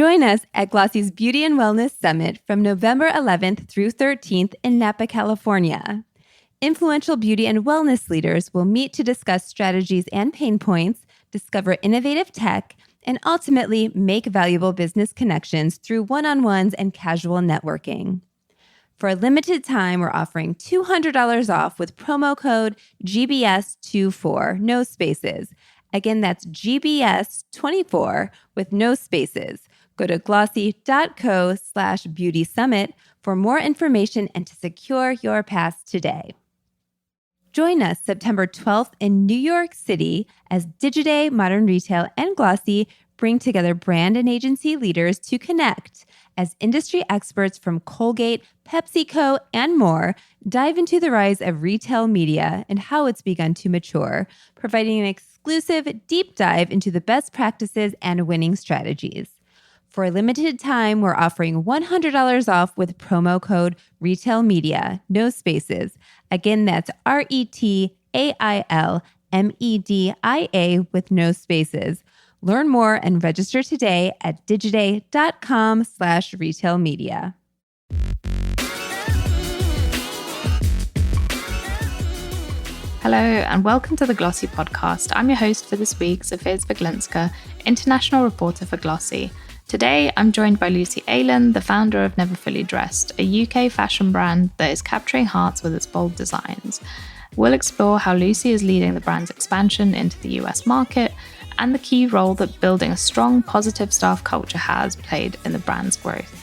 Join us at Glossy's Beauty and Wellness Summit from November 11th through 13th in Napa, California. Influential beauty and wellness leaders will meet to discuss strategies and pain points, discover innovative tech, and ultimately make valuable business connections through one-on-ones and casual networking. For a limited time, we're offering $200 off with promo code GBS24, no spaces. Again, that's GBS24 with no spaces. Go to glossy.co/beauty summit for more information and to secure your pass today. Join us September 12th in New York City as Digiday, Modern Retail, and Glossy bring together brand and agency leaders to connect as industry experts from Colgate, PepsiCo, and more dive into the rise of retail media and how it's begun to mature, providing an exclusive deep dive into the best practices and winning strategies. For a limited time, we're offering $100 off with promo code RETAILMEDIA, no spaces. Again, that's RETAILMEDIA with no spaces. Learn more and register today at digiday.com/retailmedia. Hello and welcome to the Glossy Podcast. I'm your host for this week, Zofia Zwieglinska, international reporter for Glossy. Today, I'm joined by Lucy Aylen, the founder of Never Fully Dressed, a UK fashion brand that is capturing hearts with its bold designs. We'll explore how Lucy is leading the brand's expansion into the US market and the key role that building a strong, positive staff culture has played in the brand's growth.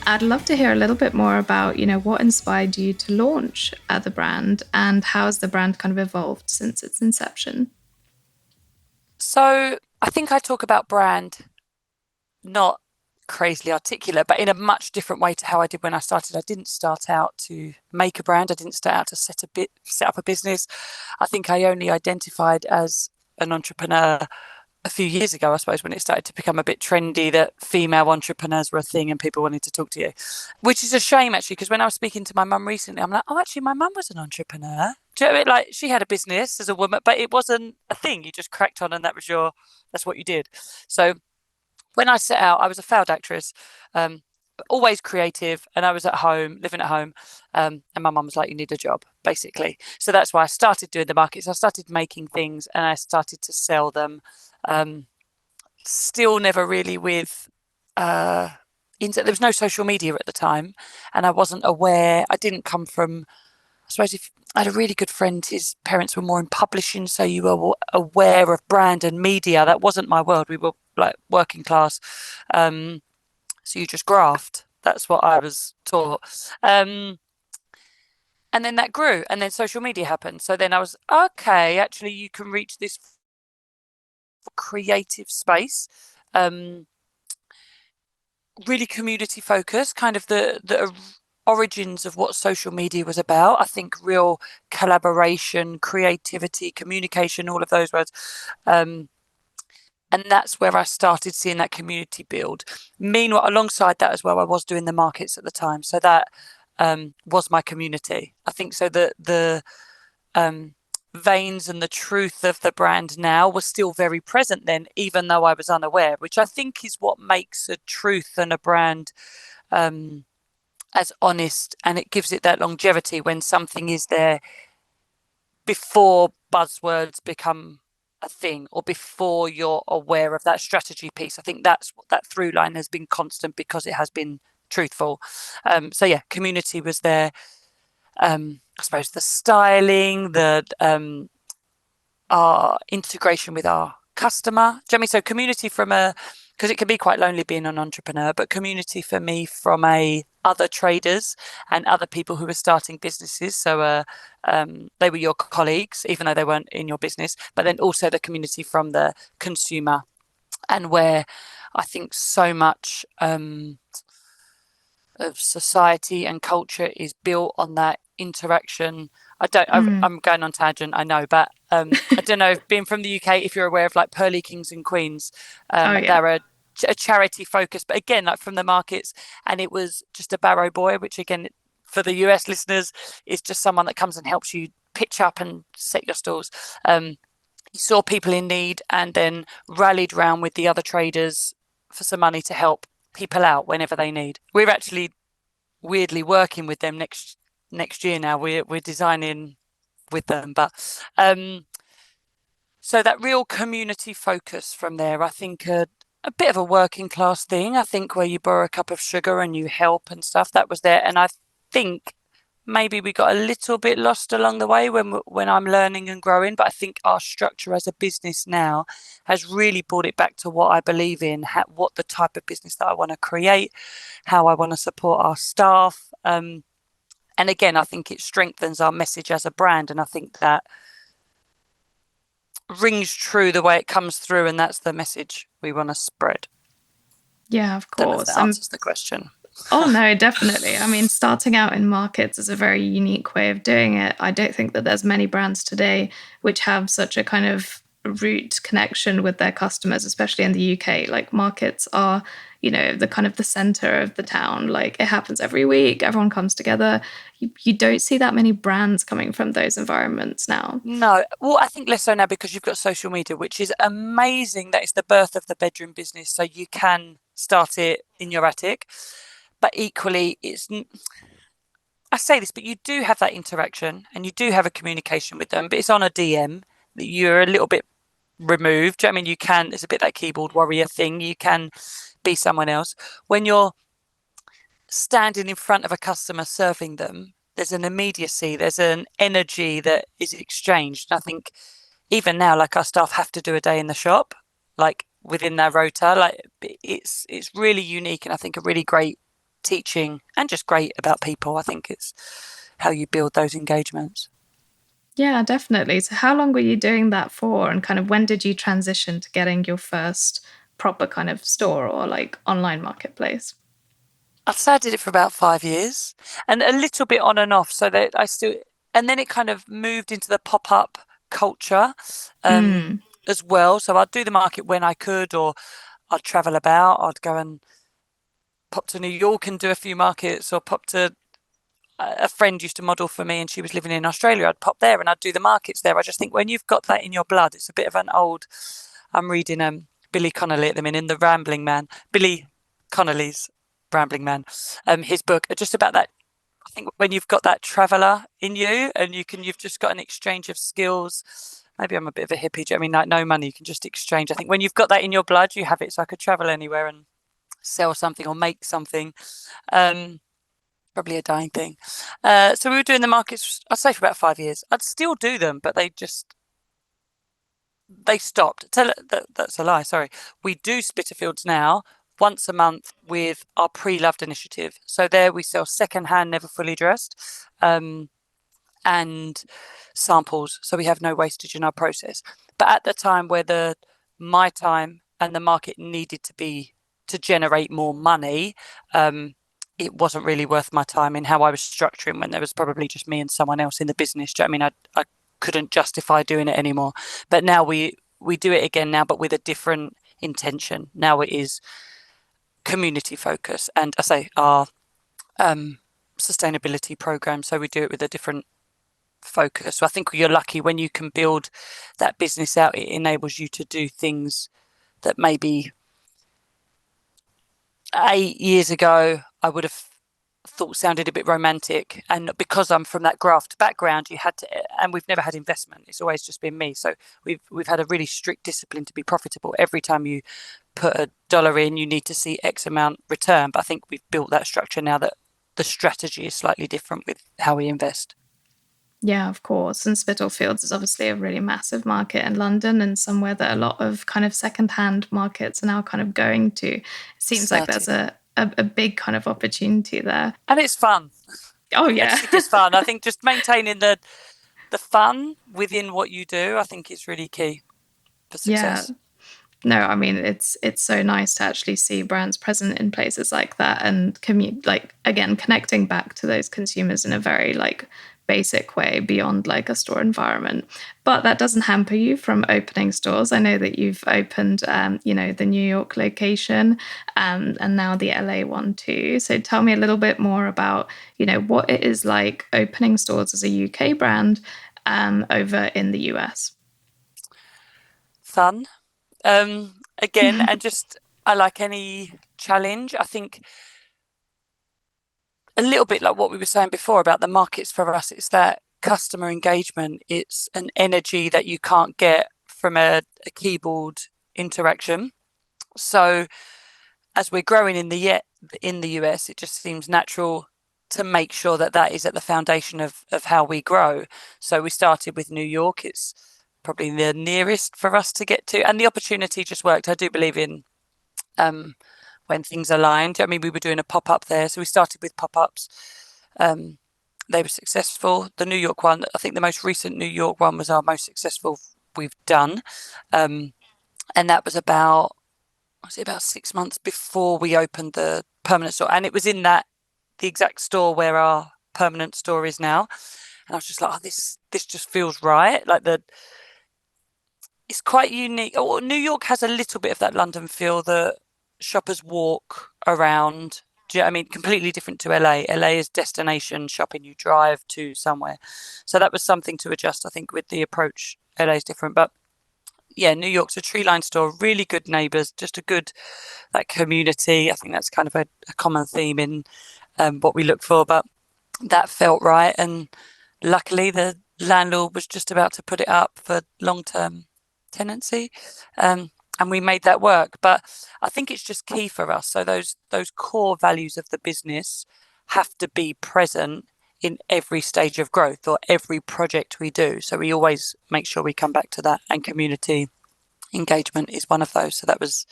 I'd love to hear a little bit more about, what inspired you to launch the brand and how has the brand kind of evolved since its inception? So I think I talk about brand not crazily articulate, but in a much different way to how I did when I started. I didn't start out to make a brand. I didn't start out to set up a business. I think I only identified as an entrepreneur a few years ago, I suppose, when it started to become a bit trendy that female entrepreneurs were a thing and people wanted to talk to you, which is a shame, actually, because when I was speaking to my mum recently, I'm like, oh, actually, my mum was an entrepreneur. Do you know what I mean? Like, she had a business as a woman, but it wasn't a thing. You just cracked on and that's what you did. So when I set out, I was a failed actress, always creative, and I was at home, living at home, and my mum was like, you need a job, basically. So that's why I started doing the markets. I started making things and I started to sell them. Still never really with there was no social media at the time, and I wasn't aware. I didn't come from, I suppose, if I had a really good friend, his parents were more in publishing, so you were aware of brand and media. That wasn't my world. We were like working class, so you just graft. That's what I was taught. And then that grew, and then social media happened. So then I was, okay, actually you can reach this creative space, really community focused, kind of the origins of what social media was about. I think real collaboration, creativity, communication, all of those words. And that's where I started seeing that community build. Meanwhile, alongside that as well, I was doing the markets at the time. So that was my community. I think so the veins and the truth of the brand now was still very present then, even though I was unaware, which I think is what makes a truth and a brand as honest, and it gives it that longevity when something is there before buzzwords become a thing or before you're aware of that strategy piece. I think that's what that through line has been constant because it has been truthful. So yeah, community was there. I suppose the styling, our integration with our customer. Do you know what I mean? So community because it can be quite lonely being an entrepreneur, but community for me from other traders and other people who were starting businesses. So they were your colleagues, even though they weren't in your business, but then also the community from the consumer, and where I think so much of society and culture is built on that interaction. I'm going on tangent, I know, but I don't know, being from the UK, if you're aware of like Pearly Kings and Queens, they're a charity focus, but again, like from the markets, and it was just a barrow boy, which again, for the US listeners, is just someone that comes and helps you pitch up and set your stalls. he saw people in need and then rallied round with the other traders for some money to help people out whenever they need. We're actually weirdly working with them next year now. We're designing with them, but so that real community focus from there, I think a bit of a working class thing. I think where you borrow a cup of sugar and you help and stuff, that was there. And I think maybe we got a little bit lost along the way when I'm learning and growing, but I think our structure as a business now has really brought it back to what I believe in, what the type of business that I want to create, how I want to support our staff. And again, I think it strengthens our message as a brand. And I think that rings true the way it comes through, and that's the message we want to spread. Yeah, of Don't know if course. that answers the question. Oh, no, definitely. I mean, starting out in markets is a very unique way of doing it. I don't think that there's many brands today which have such a kind of root connection with their customers, especially in the UK. Like, markets are, the kind of the center of the town. Like, it happens every week. Everyone comes together. You don't see that many brands coming from those environments now. No, well, I think less so now because you've got social media, which is amazing. That is the birth of the bedroom business. So you can start it in your attic. But equally, I say this, but you do have that interaction and you do have a communication with them, but it's on a DM that you're a little bit removed. Do you know what I mean? It's a bit that keyboard warrior thing. You can be someone else. When you're standing in front of a customer serving them, there's an immediacy, there's an energy that is exchanged. And I think even now, like, our staff have to do a day in the shop, like within their rota. Like, it's really unique, and I think a really great teaching and just great about people. I think it's how you build those engagements. Yeah, definitely. So how long were you doing that for, and kind of when did you transition to getting your first proper kind of store or like online marketplace? I'd say I did it for about 5 years and a little bit on and off, so that and then it kind of moved into the pop-up culture as well. So I'd do the market when I could, or I'd travel about. I'd go and pop to New York and do a few markets, or pop to a friend used to model for me and she was living in Australia. I'd pop there and I'd do the markets there. I just think when you've got that in your blood, it's a bit of an old, I'm reading Billy Connolly at the minute, in The Rambling Man, Billy Connolly's Rambling Man, his book, just about that. I think when you've got that traveller in you and you've just got an exchange of skills. Maybe I'm a bit of a hippie. Do you know what I mean? Like, no money, you can just exchange. I think when you've got that in your blood, you have it. So I could travel anywhere and sell something or make something. Probably a dying thing. So we were doing the markets, I'd say, for about 5 years. I'd still do them, but they stopped. That's a lie, sorry. We do Spitalfields now once a month with our Pre-Loved initiative. So there we sell secondhand, never fully dressed, and samples. So we have no wastage in our process. But at the time where my time and the market needed to generate more money, it wasn't really worth my time in how I was structuring, when there was probably just me and someone else in the business. Do you know what I mean? I couldn't justify doing it anymore. But now we do it again now, but with a different intention. Now it is community focus, and I say our sustainability program. So we do it with a different focus. So I think you're lucky when you can build that business out. It enables you to do things that maybe 8 years ago I would have thought sounded a bit romantic, and because I'm from that graft background, you had to, and we've never had investment. It's always just been me. So we've had a really strict discipline to be profitable. Every time you put $1 in, you need to see X amount return. But I think we've built that structure now that the strategy is slightly different with how we invest. Yeah, of course. And Spitalfields is obviously a really massive market in London, and somewhere that a lot of kind of secondhand markets are now kind of going to. It seems like there's a big kind of opportunity there. And it's fun. Oh, yeah. It's fun. I think just maintaining the fun within what you do, I think is really key for success. Yeah. No, I mean, it's so nice to actually see brands present in places like that, and again, connecting back to those consumers in a very like basic way beyond like a store environment. But that doesn't hamper you from opening stores. I know that you've opened, the New York location, and now the LA one too. So tell me a little bit more about, what it is like opening stores as a UK brand over in the US. fun. Again, and just I like any challenge. I think a little bit like what we were saying before about the markets for us, it's that customer engagement. It's an energy that you can't get from a keyboard interaction. So as we're growing in the US, it just seems natural to make sure that is at the foundation of how we grow. So we started with New York. It's probably the nearest for us to get to, and the opportunity just worked. I do believe in when things aligned. I mean, we were doing a pop-up there, so we started with pop-ups. They were successful. The New York one, I think the most recent New York one was our most successful we've done, and that was about 6 months before we opened the permanent store, and it was in the exact store where our permanent store is now. And I was just like, this just feels right. Like it's quite unique. New York has a little bit of that London feel. The shoppers walk around. Do you know what I mean? Completely different to LA. LA is destination shopping. You drive to somewhere. So that was something to adjust, I think, with the approach. LA is different. But yeah, New York's a tree-lined store, really good neighbours, just a good community. I think that's kind of a common theme in what we look for. But that felt right. And luckily, the landlord was just about to put it up for long-term tenancy. And we made that work. But I think it's just key for us. So those core values of the business have to be present in every stage of growth or every project we do. So we always make sure we come back to that, and community engagement is one of those. So that was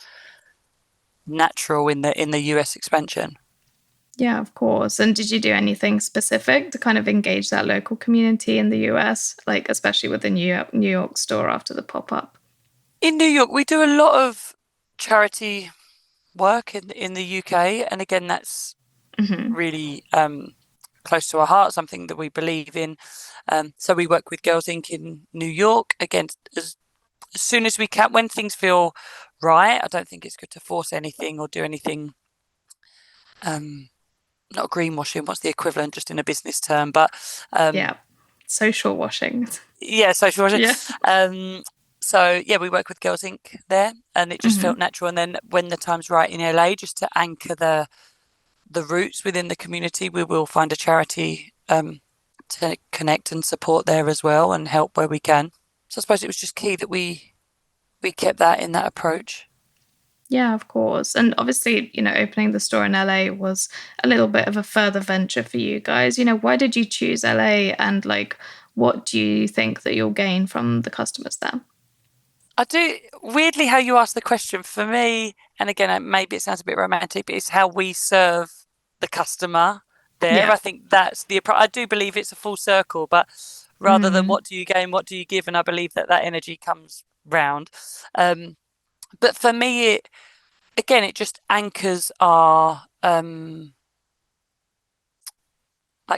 natural in the US expansion. Yeah, of course. And did you do anything specific to kind of engage that local community in the US, like especially with the New York store after the pop-up? In New York, we do a lot of charity work in the UK. And again, that's really close to our heart, something that we believe in. So we work with Girls Inc. in New York. Again, as soon as we can, when things feel right. I don't think it's good to force anything or do anything, not greenwashing, what's the equivalent just in a business term, but social washing. Yeah, social washing. Yeah. So yeah, we work with Girls Inc. there, and it just felt natural. And then when the time's right in LA, just to anchor the roots within the community, we will find a charity to connect and support there as well, and help where we can. So I suppose it was just key that we kept that in that approach. Yeah, of course. And obviously, opening the store in LA was a little bit of a further venture for you guys. Why did you choose LA, and what do you think that you'll gain from the customers there? I do, weirdly, how you asked the question for me, and again, maybe it sounds a bit romantic, but it's how we serve the customer there. Yeah. I think that's I do believe it's a full circle, but rather than what do you gain, what do you give? And I believe that energy comes round. But for me, it just anchors our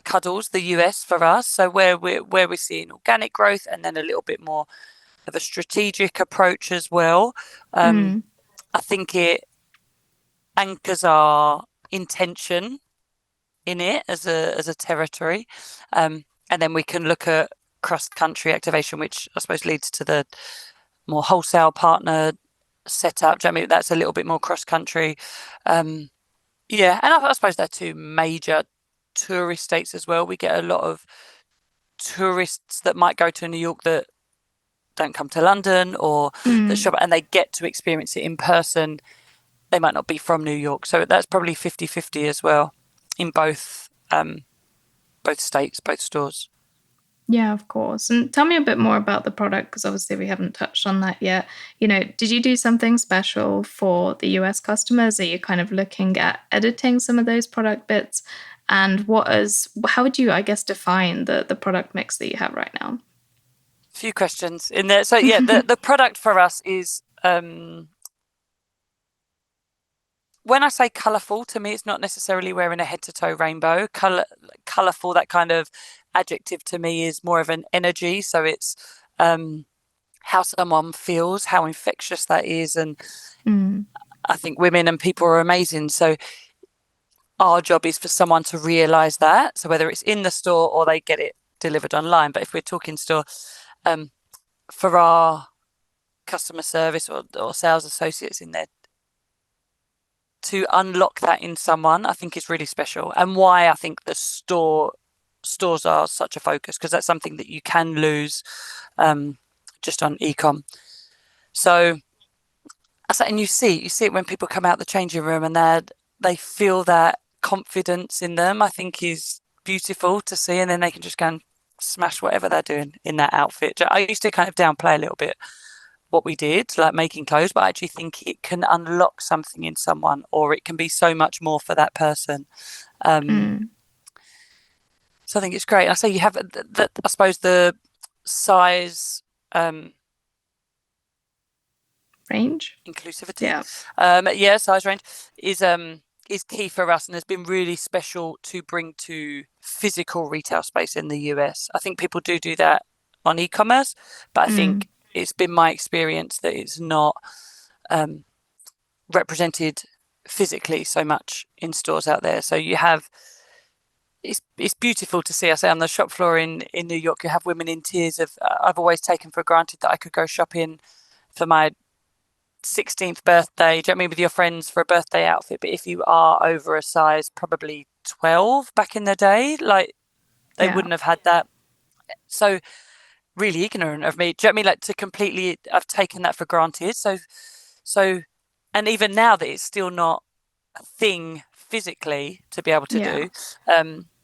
Cuddles, the US for us. So where we're seeing organic growth, and then a little bit more of a strategic approach as well. I think it anchors our intention in it as a territory, and then we can look at cross-country activation, which I suppose leads to the more wholesale partner setup. Do you know what I mean? That's a little bit more cross-country. And I suppose they're two major tourist states as well. We get a lot of tourists that might go to New York that don't come to London, or that shop, and they get to experience it in person. They might not be from New York. So that's probably 50-50 as well in both states, both stores. Yeah, of course. And tell me a bit more about the product, because obviously we haven't touched on that yet. Did you do something special for the US customers? Are you kind of looking at editing some of those product bits? And how would you, I guess, define the product mix that you have right now? Few questions in there. So yeah, the product for us is, when I say colourful, to me, it's not necessarily wearing a head-to-toe rainbow. Colourful, that kind of adjective to me is more of an energy. So it's how someone feels, how infectious that is. And I think women and people are amazing. So our job is for someone to realise that. So whether it's in the store or they get it delivered online. But if we're talking store, for our customer service or sales associates in there to unlock that in someone, I think is really special, and why I think the stores are such a focus, because that's something that you can lose just on e-com. So and you see it when people come out the changing room and they feel that confidence in them, I think is beautiful to see, and then they can just go and smash whatever they're doing in that outfit. I used to kind of downplay a little bit what we did, like making clothes, but I actually think it can unlock something in someone, or it can be so much more for that person. So I think it's great. I say you have that. I suppose the size range inclusivity, size range is key for us, and has been really special to bring to physical retail space in the US. I think people do that on e-commerce, but I think it's been my experience that it's not represented physically so much in stores out there. So you have, it's beautiful to see. I say on the shop floor in New York, you have women in tears of, I've always taken for granted that I could go shopping for my 16th birthday, do you know what I mean, with your friends for a birthday outfit, but if you are over a size probably 12 back in the day, like they wouldn't have had that. So really ignorant of me, do you know what I mean, like to completely, I've taken that for granted. So and even now that it's still not a thing physically to be able to do,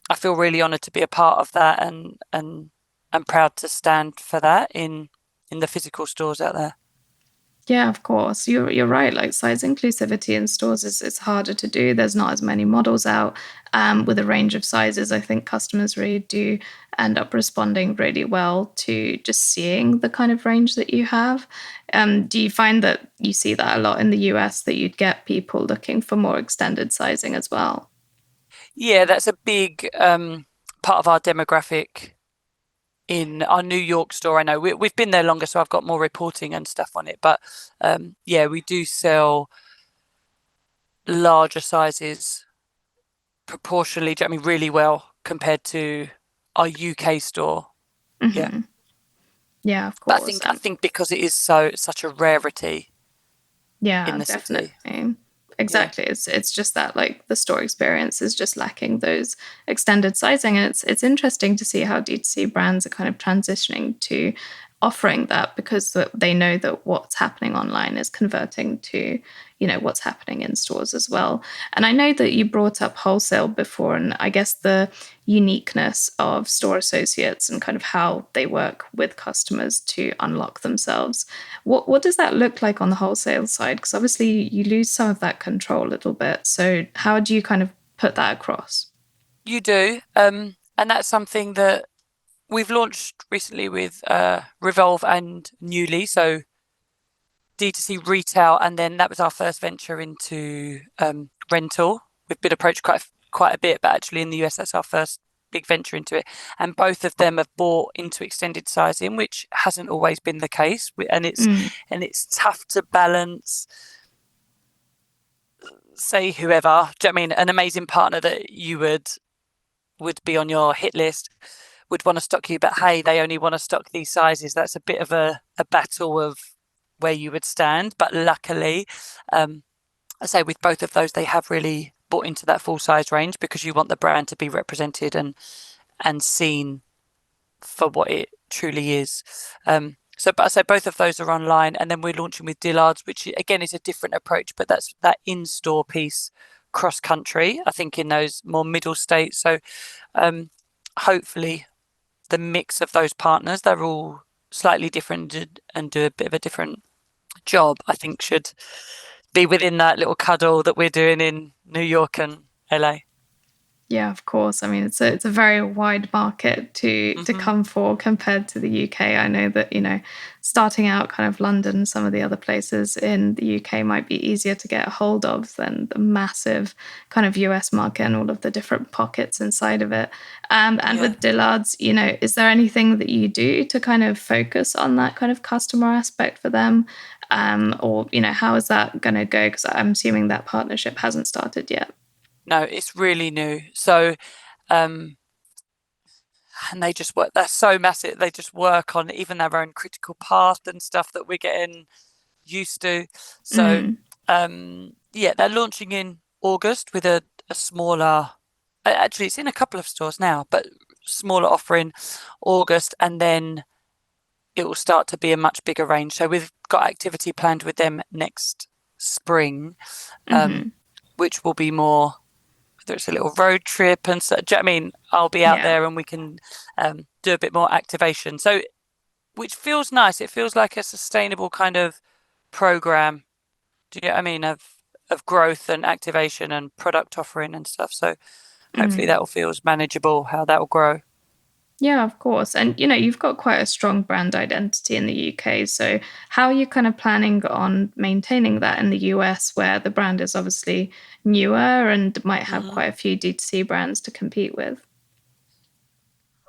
I feel really honoured to be a part of that, and I'm proud to stand for that in the physical stores out there. Yeah, of course. You're right. Like size inclusivity in stores is harder to do. There's not as many models out with a range of sizes. I think customers really do end up responding really well to just seeing the kind of range that you have. Do you find that you see that a lot in the US, that you'd get people looking for more extended sizing as well? Yeah, that's a big part of our demographic in our New York store. I know we've been there longer, so I've got more reporting and stuff on it. But we do sell larger sizes proportionally, do you know what I mean, really well compared to our UK store. Yeah, of course. But I think because it is such a rarity. Yeah, in the definitely. city. Exactly. Yeah. It's just that like the store experience is just lacking those extended sizing. And it's interesting to see how D2C brands are kind of transitioning to offering that, because they know that what's happening online is converting to, what's happening in stores as well. And I know that you brought up wholesale before, and I guess the uniqueness of store associates and kind of how they work with customers to unlock themselves. What does that look like on the wholesale side? Because obviously you lose some of that control a little bit. So how do you kind of put that across? You do. And that's something that we've launched recently with Revolve and Newly, so D2C retail, and then that was our first venture into rental. We've been approached quite a bit, but actually in the US that's our first big venture into it. And both of them have bought into extended sizing, which hasn't always been the case. And it's tough to balance. Say whoever, do you know what I mean, an amazing partner that you would be on your hit list would want to stock you, but hey, they only want to stock these sizes. That's a bit of a battle of where you would stand. But luckily, I say with both of those, they have really bought into that full size range, because you want the brand to be represented and seen for what it truly is. But I say both of those are online, and then we're launching with Dillard's, which again is a different approach, but that's that in-store piece cross country, I think, in those more middle states. So hopefully the mix of those partners, they're all slightly different and do a bit of a different job, I think should be within that little cuddle that we're doing in New York and LA. Yeah, of course. I mean, it's a very wide market to come for compared to the UK. I know that, starting out kind of London, some of the other places in the UK might be easier to get a hold of than the massive kind of US market and all of the different pockets inside of it. With Dillard's, is there anything that you do to kind of focus on that kind of customer aspect for them? Or, how is that going to go? Because I'm assuming that partnership hasn't started yet. No, it's really new. So and they just work. They're so massive. They just work on even their own critical path and stuff that we're getting used to. So, they're launching in August with a smaller. Actually, it's in a couple of stores now, but smaller offering August, and then it will start to be a much bigger range. So we've got activity planned with them next spring, which will be more, whether it's a little road trip and so. Do you know what I mean? I'll be out there and we can do a bit more activation. So, which feels nice. It feels like a sustainable kind of program. Do you know what I mean? Of growth and activation and product offering and stuff. So hopefully that will feel manageable, how that will grow. Yeah, of course. And, you've got quite a strong brand identity in the UK. So how are you kind of planning on maintaining that in the US, where the brand is obviously newer and might have quite a few D2C brands to compete with?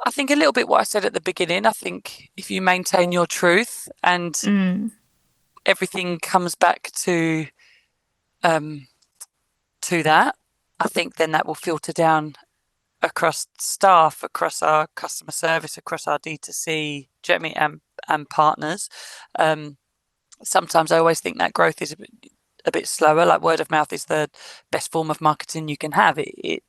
I think a little bit what I said at the beginning. I think if you maintain your truth and everything comes back to that, I think then that will filter down across staff, across our customer service, across our D2C, and partners. Sometimes I always think that growth is a bit slower. Like word of mouth is the best form of marketing you can have. It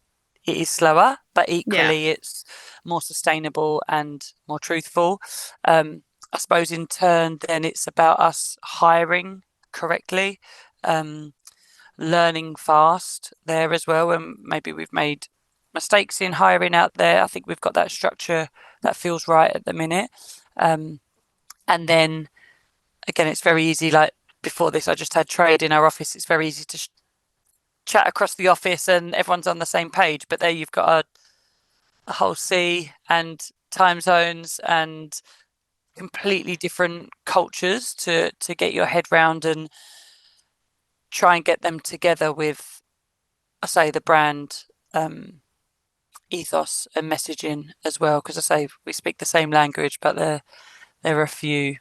is slower, but equally it's more sustainable and more truthful. I suppose in turn, then it's about us hiring correctly, learning fast there as well. And maybe we've made mistakes in hiring out there. I think we've got that structure that feels right at the minute. And then again, it's very easy. Like before this, I just had trade in our office. It's very easy to chat across the office and everyone's on the same page. But there you've got a whole sea and time zones and completely different cultures to get your head round and try and get them together with, I say, the brand ethos and messaging as well. Because I say we speak the same language, but there are a few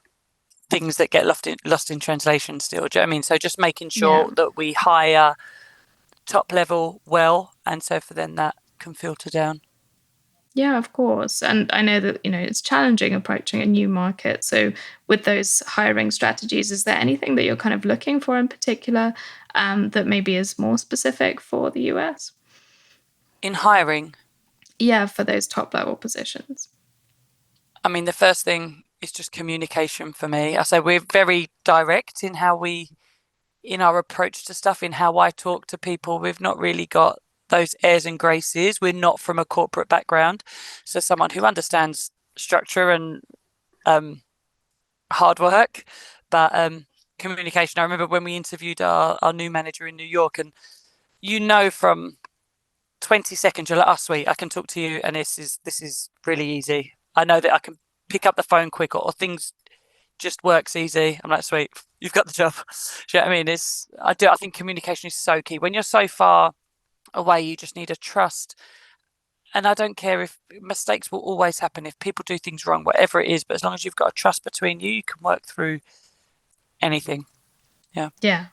things that get lost in translation still. Do you know what I mean? So just making sure that we hire top level well, and so for then that can filter down. Yeah, of course. And I know that, it's challenging approaching a new market. So with those hiring strategies, is there anything that you're kind of looking for in particular that maybe is more specific for the US? In hiring? Yeah, for those top level positions. I mean, the first thing is just communication for me. I say we're very direct in our approach to stuff, in how I talk to people. We've not really got those airs and graces. We're not from a corporate background. So someone who understands structure and hard work, but communication. I remember when we interviewed our new manager in New York, and from 20 seconds, you're like, oh, sweet, I can talk to you, and this is really easy. I know that I can pick up the phone quick, or things just works easy. I'm like, sweet, you've got the job. Do you know what I mean? I think communication is so key. When you're so far away, you just need a trust. And I don't care if mistakes will always happen, if people do things wrong, whatever it is, but as long as you've got a trust between you, you can work through anything. Yeah.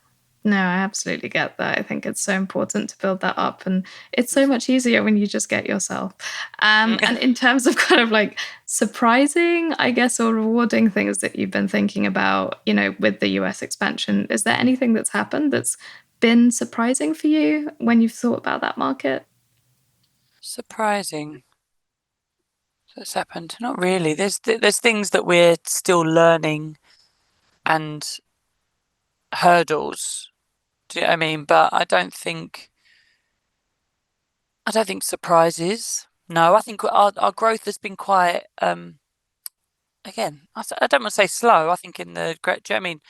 No, I absolutely get that. I think it's so important to build that up, and it's so much easier when you just get yourself. And in terms of kind of like surprising, I guess, or rewarding things that you've been thinking about, with the US expansion, is there anything that's happened that's been surprising for you when you've thought about that market? Surprising that's happened? Not really. There's things that we're still learning and hurdles. Do you know what I mean? But I don't think surprises. No, I think our growth has been quite. Again, I don't want to say slow. I think in the great. Do you know what I mean?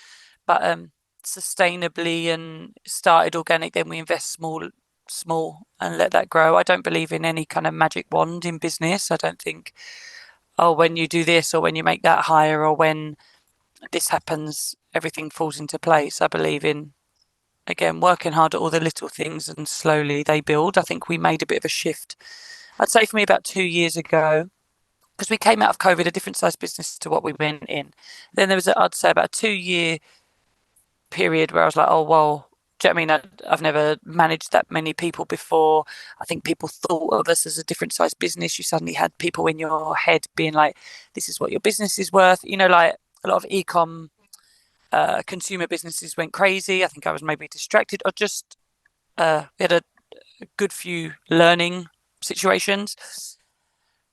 But sustainably, and started organic. Then we invest small and let that grow. I don't believe in any kind of magic wand in business. I don't think, when you do this or when you make that hire or when this happens, everything falls into place. I believe in, again, working hard at all the little things and slowly they build. I think we made a bit of a shift. I'd say for me about 2 years ago, because we came out of COVID a different size business to what we went in. Then there was, I'd say, about a 2 year period where I was like, oh, well, Do you know what I mean? I've never managed that many people before. I think people thought of us as a different size business. You suddenly had people in your head being like, this is what your business is worth. You know, like a lot of e-com consumer businesses went crazy. I think I was maybe distracted, or just we had a good few learning situations.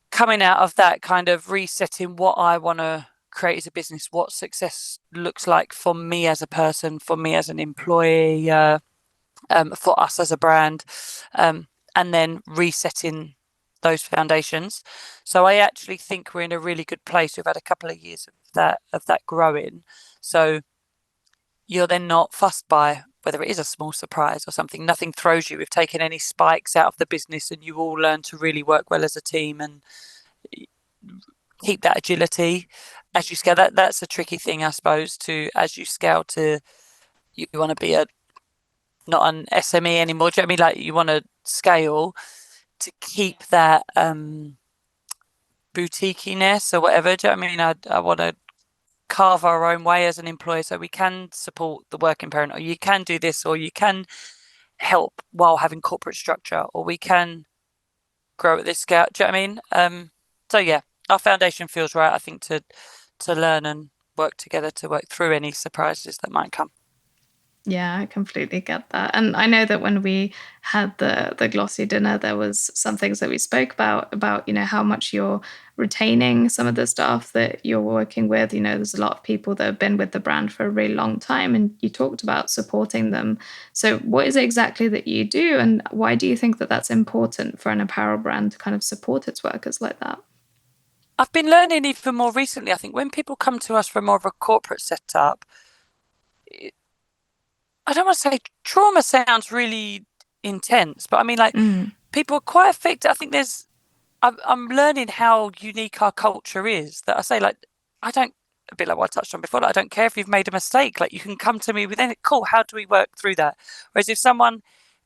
Coming out of that, kind of resetting what I want to create as a business, what success looks like for me as a person, for me as an employee, for us as a brand, and then resetting those foundations. So I actually think we're in a really good place. We've had a couple of years of that growing. So you're then not fussed by whether it is a small surprise or something. Nothing throws you. We've taken any spikes out of the business, and you all learn to really work well as a team and keep that agility as you scale. That's a tricky thing, I suppose, as you scale to, you want to be not an SME anymore. Do you know what I mean? Like, you want to scale to keep that boutiquiness or whatever. Do you know what I mean? I want to carve our own way as an employer, so we can support the working parent, or you can do this, or you can help while having corporate structure, or we can grow at this scale. Do you know what I mean? So yeah, our foundation feels right, I think, to learn and work together to work through any surprises that might come. Yeah, I completely get that. And I know that when we had the Glossy dinner, there was some things that we spoke about, how much you're retaining some of the staff that you're working with. There's a lot of people that have been with the brand for a really long time, and you talked about supporting them. So what is it exactly that you do, and why do you think that that's important for an apparel brand to kind of support its workers like that? I've been learning even more recently. I think when people come to us from more of a corporate setup, I don't want to say trauma sounds really intense, but I mean, like, people are quite affected. I think I'm learning how unique our culture is, that I say, like, a bit like what I touched on before, like, I don't care if you've made a mistake, like, you can come to me with any, cool, how do we work through that? Whereas if I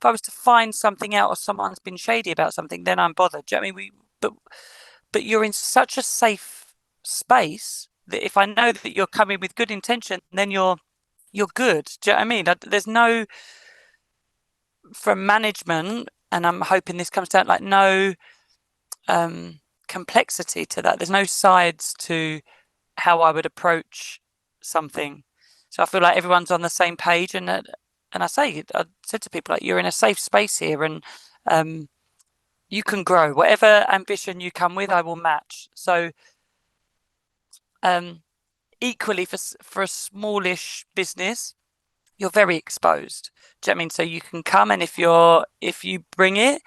was to find something out, or someone's been shady about something, then I'm bothered. Do you know what I mean? But you're in such a safe space that if I know that you're coming with good intention, then you're good. Do you know what I mean? There's no, from management, and I'm hoping this comes down, like, no complexity to that. There's no sides to how I would approach something. So I feel like everyone's on the same page, and I said to people, like, you're in a safe space here, and you can grow. Whatever ambition you come with, I will match. So equally, for a smallish business, you're very exposed. Do you know what I mean? So you can come, and if you bring it,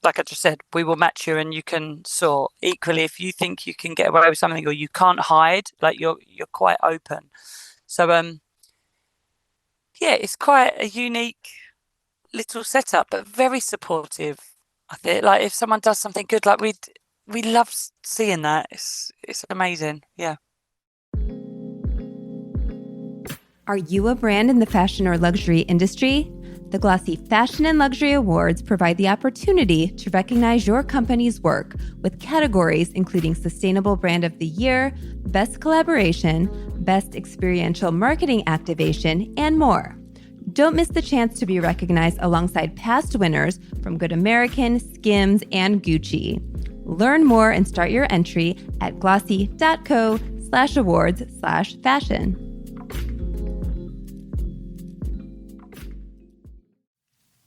like I just said, we will match you, and you can soar. Equally, if you think you can get away with something, or you can't hide, like, you're quite open. So yeah, it's quite a unique little setup, but very supportive. I think, like, if someone does something good, like, we love seeing that. It's amazing. Yeah. Are you a brand in the fashion or luxury industry? The Glossy Fashion and Luxury Awards provide the opportunity to recognize your company's work with categories including Sustainable Brand of the Year, Best Collaboration, Best Experiential Marketing Activation, and more. Don't miss the chance to be recognized alongside past winners from Good American, Skims, and Gucci. Learn more and start your entry at glossy.co/awards/fashion.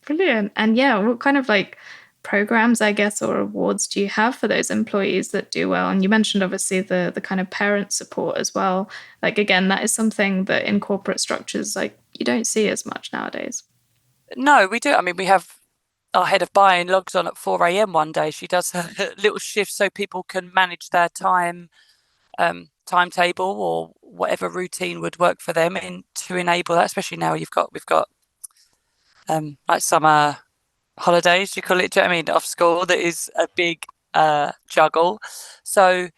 Brilliant. And yeah, what kind of like programs, I guess, or awards do you have for those employees that do well? And you mentioned obviously the kind of parent support as well. Like, again, that is something that in corporate structures, like, you don't see as much nowadays. No, we do. I mean, we have our head of buying logs on at 4 a.m. one day. She does her little shift so people can manage their timetable, or whatever routine would work for them, to enable that. Especially now we've got like summer holidays, you call it, do you know what I mean, off school, that is a big juggle. So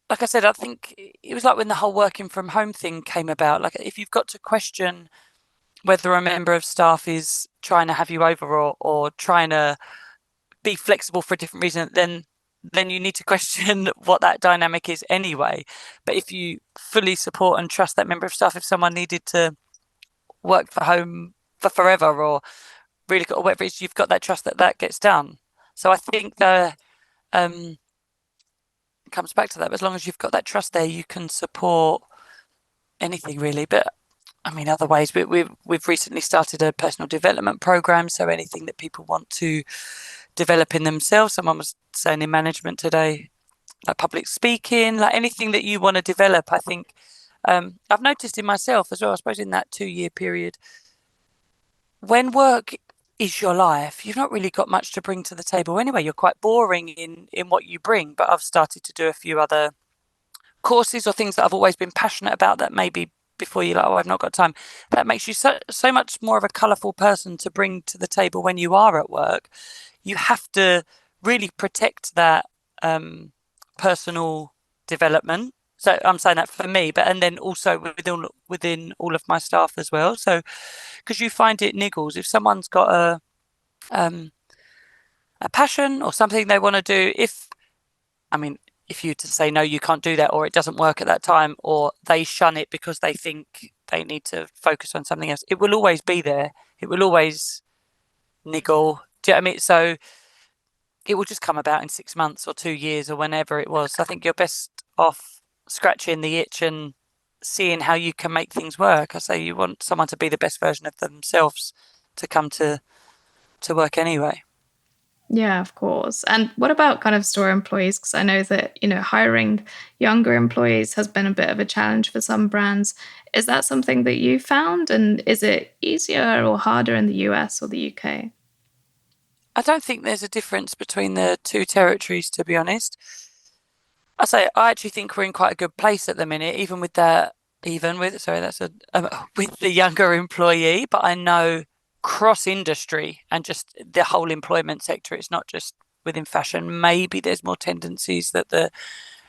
like I said, I think it was like when the whole working from home thing came about, like, if you've got to question whether a member of staff is trying to have you over, or trying to be flexible for a different reason, then you need to question what that dynamic is anyway. But if you fully support and trust that member of staff, if someone needed to work from home for forever or really good or whatever it is, you've got that trust that gets done. So I think it comes back to that. But as long as you've got that trust there, you can support anything really. But I mean, other ways, we've recently started a personal development program. So anything that people want to develop in themselves. Someone was saying in management today, like public speaking, like anything that you want to develop. I think I've noticed in myself as well, I suppose in that 2-year period, when work is your life, you've not really got much to bring to the table anyway. You're quite boring in what you bring. But I've started to do a few other courses or things that I've always been passionate about that maybe before you're like, oh, I've not got time. That makes you so much more of a colourful person to bring to the table when you are at work. You have to really protect that personal development. So I'm saying that for me, and then also within all of my staff as well. So because you find it niggles if someone's got a passion or something they want to do. If you to say no, you can't do that, or it doesn't work at that time, or they shun it because they think they need to focus on something else, it will always be there. It will always niggle. Do you know what I mean? So it will just come about in 6 months or 2 years or whenever it was. So I think you're best off scratching the itch and seeing how you can make things work. I say you want someone to be the best version of themselves to come to work anyway. Yeah, of course. And what about kind of store employees? Because I know that, hiring younger employees has been a bit of a challenge for some brands. Is that something that you found? And is it easier or harder in the US or the UK? I don't think there's a difference between the two territories, to be honest. I actually think we're in quite a good place at the minute, with the younger employee. But I know cross industry and just the whole employment sector, it's not just within fashion. Maybe there's more tendencies that the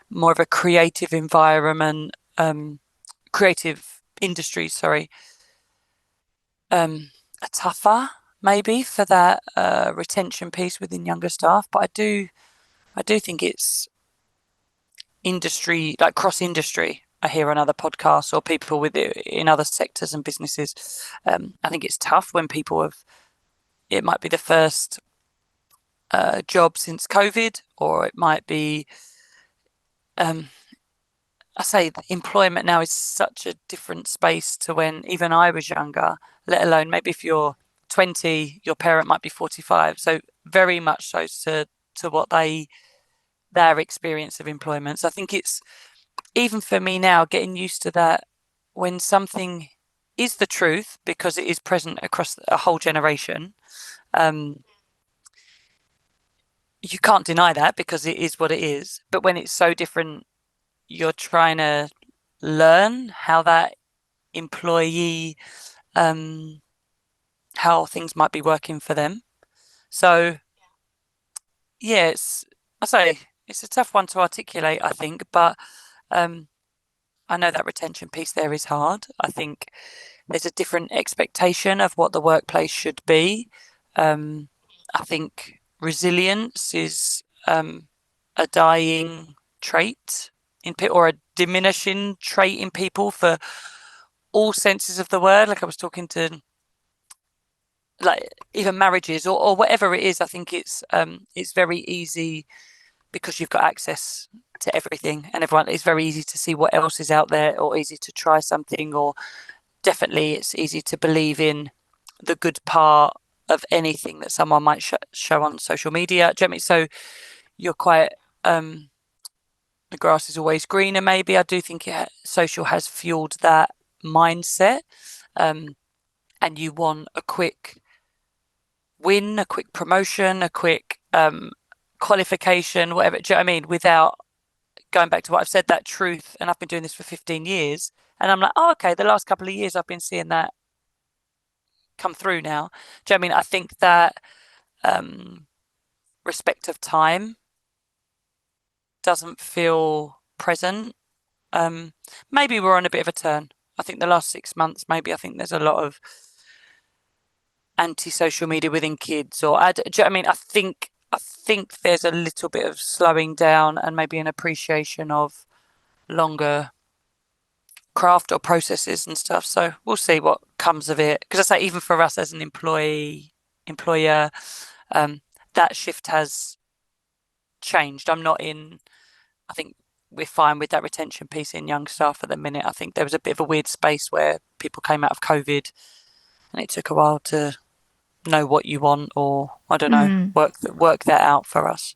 more of a creative environment, creative industries, are tougher maybe for that retention piece within younger staff. But I do think it's industry, like cross industry. I hear on other podcasts or people in other sectors and businesses. I think it's tough when it might be the first job since COVID, or it might be, employment now is such a different space to when even I was younger, let alone maybe if you're 20, your parent might be 45. So very much so to what their experience of employment. So I think it's, even for me now, getting used to that when something is the truth, because it is present across a whole generation, you can't deny that because it is what it is. But when it's so different, you're trying to learn how that employee, how things might be working for them. So yeah, it's a tough one to articulate, I think, but I know that retention piece there is hard. I think there's a different expectation of what the workplace should be. I think resilience is a dying trait or a diminishing trait in people for all senses of the word. Like I was talking to, like even marriages or whatever it is. I think it's very easy because you've got access to everything and everyone. It's very easy to see what else is out there, or easy to try something, or definitely it's easy to believe in the good part of anything that someone might show on social media. Do you know what I mean? So you're quite the grass is always greener. Maybe I do think social has fueled that mindset, and you want a quick win, a quick promotion, a quick qualification, whatever. Do you know what I mean? Without going back to what I've said, that truth. And I've been doing this for 15 years, and I'm like, oh, okay, the last couple of years I've been seeing that come through now. Do you know what I mean? I think that respect of time doesn't feel present. Maybe we're on a bit of a turn. I think the last 6 months, maybe I think there's a lot of anti-social media within kids, or do you know what I mean? I think there's a little bit of slowing down and maybe an appreciation of longer craft or processes and stuff. So we'll see what comes of it. Because I say, even for us as an employer, that shift has changed. I think we're fine with that retention piece in young staff at the minute. I think there was a bit of a weird space where people came out of COVID and it took a while to know what you want, or I don't know, work that out for us.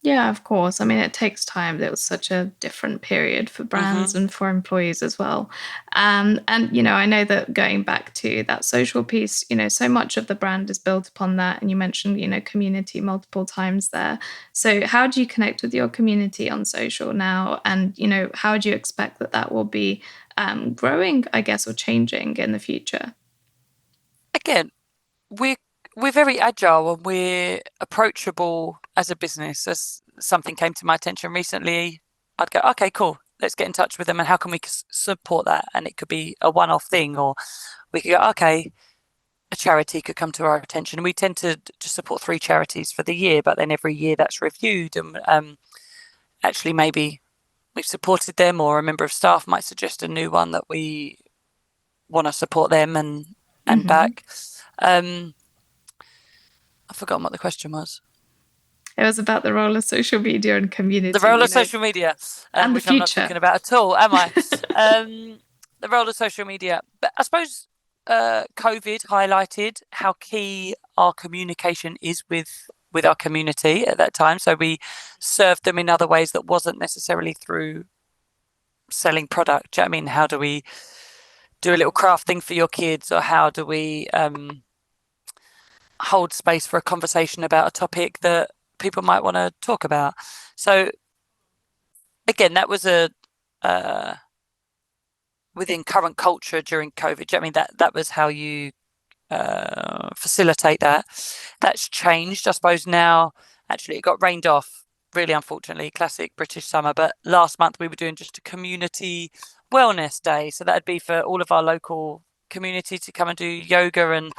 Yeah, of course. I mean, it takes time. It was such a different period for brands and for employees as well. And, I know that going back to that social piece, so much of the brand is built upon that. And you mentioned, community multiple times there. So how do you connect with your community on social now? And, how do you expect that will be growing, I guess, or changing in the future? Again, we're very agile and we're approachable as a business. As something came to my attention recently, I'd go, okay, cool, let's get in touch with them and how can we support that? And it could be a one-off thing, or we could go, okay, a charity could come to our attention. And we tend to just support 3 charities for the year, but then every year that's reviewed, and actually maybe we've supported them, or a member of staff might suggest a new one that we want to support them and back. I've forgotten what the question was. It was about the role of social media and community. The role of social media, and which the I'm not future. talking about at all, am I? The role of social media. But I suppose COVID highlighted how key our communication is with our community at that time. So we served them in other ways that wasn't necessarily through selling product. Do you know what I mean? How do we do a little craft thing for your kids, or how do we hold space for a conversation about a topic that people might want to talk about? So again, that was within current culture during COVID. Do you know what I mean? That was how you facilitate that. That's changed, I suppose. Now, actually, it got rained off, really unfortunately, classic British summer. But last month we were doing just a community wellness day. So that'd be for all of our local community to come and do yoga and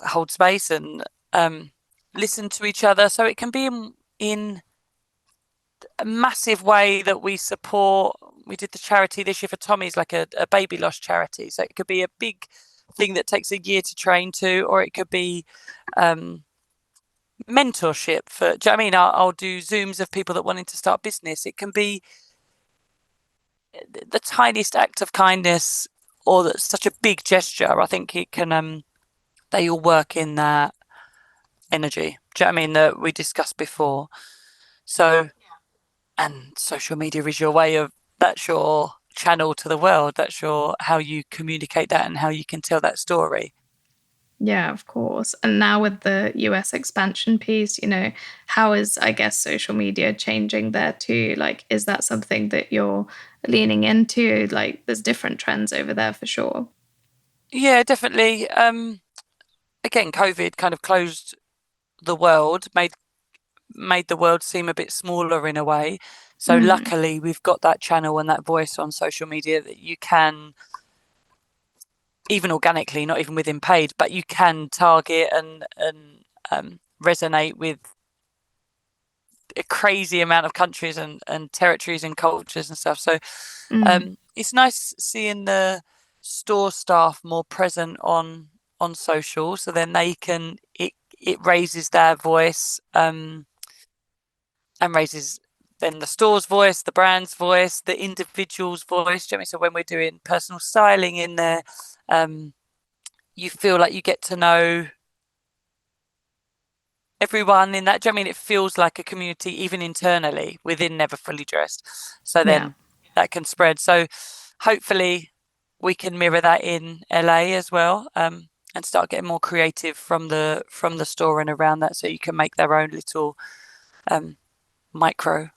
hold space and listen to each other. So it can be in a massive way that we support. We did the charity this year for Tommy's, like a baby loss charity. So it could be a big thing that takes a year to train to, or it could be mentorship for, do you know what I mean? I'll do Zooms of people that wanting to start business. It can be the tiniest act of kindness, or that's such a big gesture. I think it can, they all work in that energy. Do you know what I mean? That we discussed before. So, and social media is your way of, that's your channel to the world. That's how you communicate that and how you can tell that story. Yeah, of course. And now with the US expansion piece, how is, I guess, social media changing there too? Like, is that something that you're leaning into? Like, there's different trends over there for sure. Yeah, definitely. Again, COVID kind of closed the world, made the world seem a bit smaller in a way. So luckily we've got that channel and that voice on social media that you can, even organically, not even within paid, but you can target and resonate with a crazy amount of countries and territories and cultures and stuff. So it's nice seeing the store staff more present on social, so then they can, it raises their voice and raises then the store's voice, the brand's voice, the individual's voice. Do you know what I mean? So when we're doing personal styling in there, you feel like you get to know everyone in that. Do you know what I mean? It feels like a community, even internally within Never Fully Dressed. So then that can spread. So hopefully we can mirror that in LA as well, and start getting more creative from the store and around that, so you can make their own little micro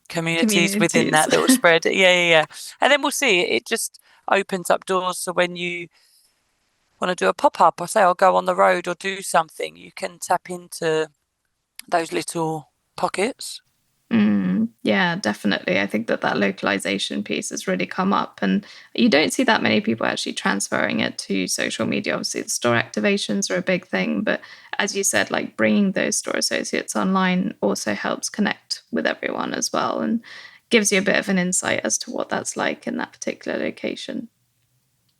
communities within that will spread. Yeah. And then we'll see. It just opens up doors. So when you want to do a pop-up, or say I'll go on the road or do something, you can tap into those little pockets. Yeah, definitely. I think that localization piece has really come up, and you don't see that many people actually transferring it to social media. Obviously, the store activations are a big thing, but as you said, like bringing those store associates online also helps connect with everyone as well, and gives you a bit of an insight as to what that's like in that particular location.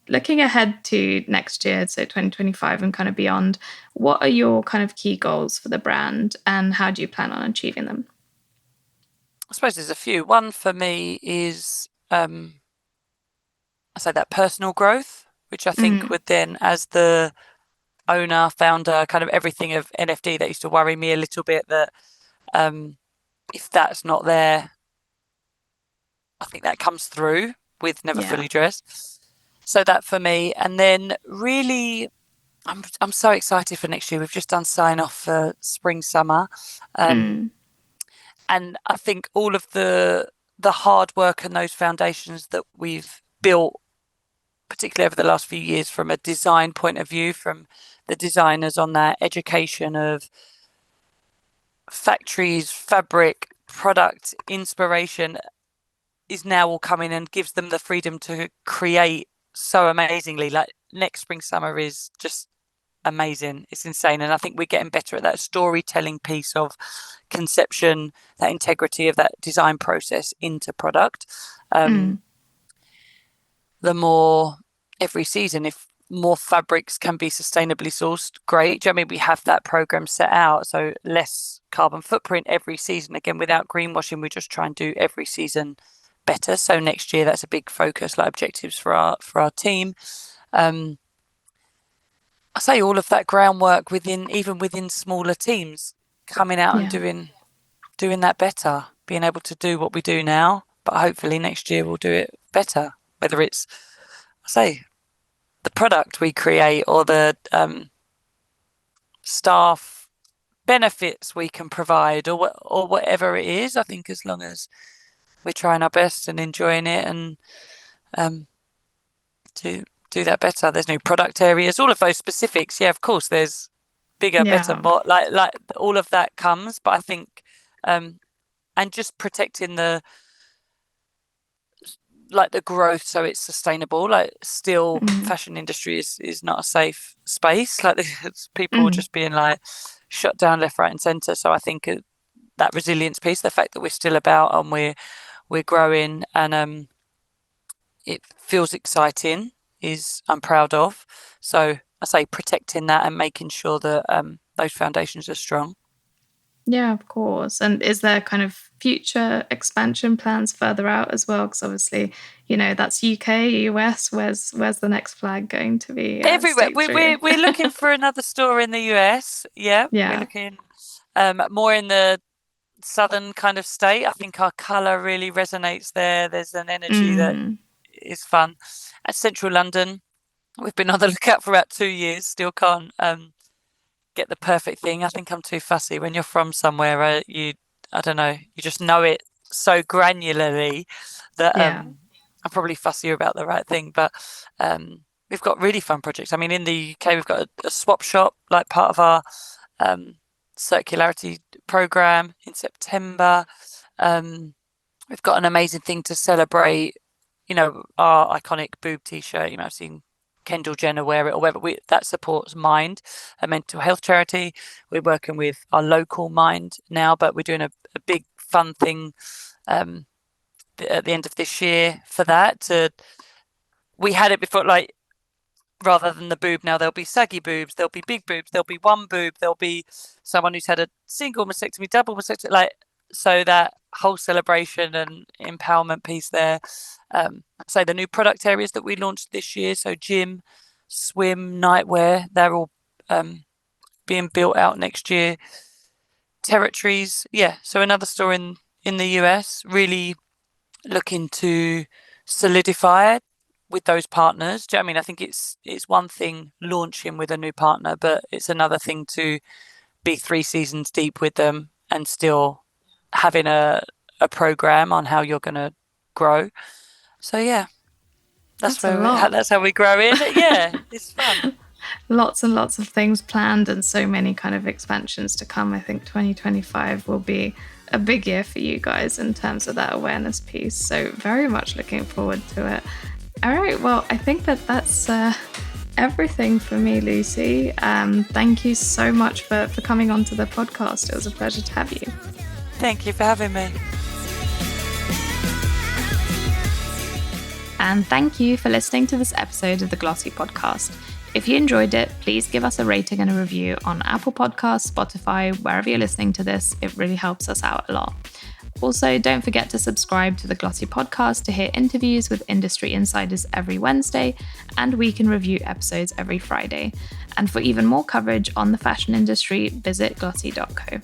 looking ahead to next year, so 2025 and kind of beyond, what are your kind of key goals for the brand and how do you plan on achieving them? I suppose there's a few. One for me is, I say that personal growth, which I think would then, as the owner, founder, kind of everything of NFD, that used to worry me a little bit that if that's not there, I think that comes through with Never Fully Dressed. So that for me. And then really, I'm so excited for next year. We've just done sign off for spring, summer. And I think all of the hard work and those foundations that we've built, particularly over the last few years, from a design point of view, from the designers on that education of factories, fabric, product, inspiration, is now all coming and gives them the freedom to create so amazingly. Like next spring, summer is just amazing. It's insane. And I think we're getting better at that storytelling piece of conception, that integrity of that design process into product. The more every season, if more fabrics can be sustainably sourced, great. Do you know what I mean? We have that program set out, so less carbon footprint every season. Again, without greenwashing, we just try and do every season better. So next year, that's a big focus, like objectives for our team. I say all of that groundwork even within smaller teams, coming out and doing that better, being able to do what we do now, but hopefully next year we'll do it better. Whether it's, I say, the product we create or the staff benefits we can provide, or whatever it is. I think as long as we're trying our best and enjoying it and do that better. There's new product areas, all of those specifics. Yeah, of course, there's bigger, better, more like all of that comes. But I think and just protecting the growth so it's sustainable. Like still fashion industry is not a safe space. Like people just being like shut down left, right and centre. So I think that resilience piece, the fact that we're still about and we're growing and it feels exciting, I'm proud of. So I say protecting that and making sure that those foundations are strong. Yeah, of course. And is there kind of future expansion plans further out as well? Because obviously, that's UK, US. Where's the next flag going to be? Everywhere. We're looking for another store in the US. Yeah. We're looking more in the southern kind of state. I think our colour really resonates there. There's an energy that is fun. At Central London, we've been on the lookout for about 2 years. Still can't get the perfect thing. I think I'm too fussy. When you're from somewhere, I don't know, you just know it so granularly that I'm probably fussier about the right thing. But we've got really fun projects. I mean, in the UK, we've got a swap shop, like part of our circularity program in September. We've got an amazing thing to celebrate, our iconic boob t-shirt. I've seen Kendall Jenner wear it or whatever. That supports Mind, a mental health charity. We're working with our local Mind now, but we're doing a big fun thing at the end of this year for that. We had it before, like, rather than the boob, now there'll be saggy boobs, there'll be big boobs, there'll be one boob, there'll be someone who's had a single mastectomy, double mastectomy, like, so that whole celebration and empowerment piece there. So the new product areas that we launched this year, so gym, swim, nightwear, they're all being built out next year. Territories, so another store in the US, really looking to solidify it with those partners. Do you know what I mean? I think it's one thing launching with a new partner, but it's another thing to be 3 seasons deep with them and still having a program on how you're going to grow. So that's how we grow in. Yeah, it's fun. Lots and lots of things planned and so many kind of expansions to come. I think 2025 will be a big year for you guys in terms of that awareness piece. So very much looking forward to it. All right, well, I think that's everything for me, Lucy. Thank you so much for coming onto the podcast. It was a pleasure to have you. Thank you for having me. And thank you for listening to this episode of the Glossy Podcast. If you enjoyed it, please give us a rating and a review on Apple Podcasts, Spotify, wherever you're listening to this. It really helps us out a lot. Also, don't forget to subscribe to the Glossy Podcast to hear interviews with industry insiders every Wednesday and week in review episodes every Friday. And for even more coverage on the fashion industry, visit glossy.co.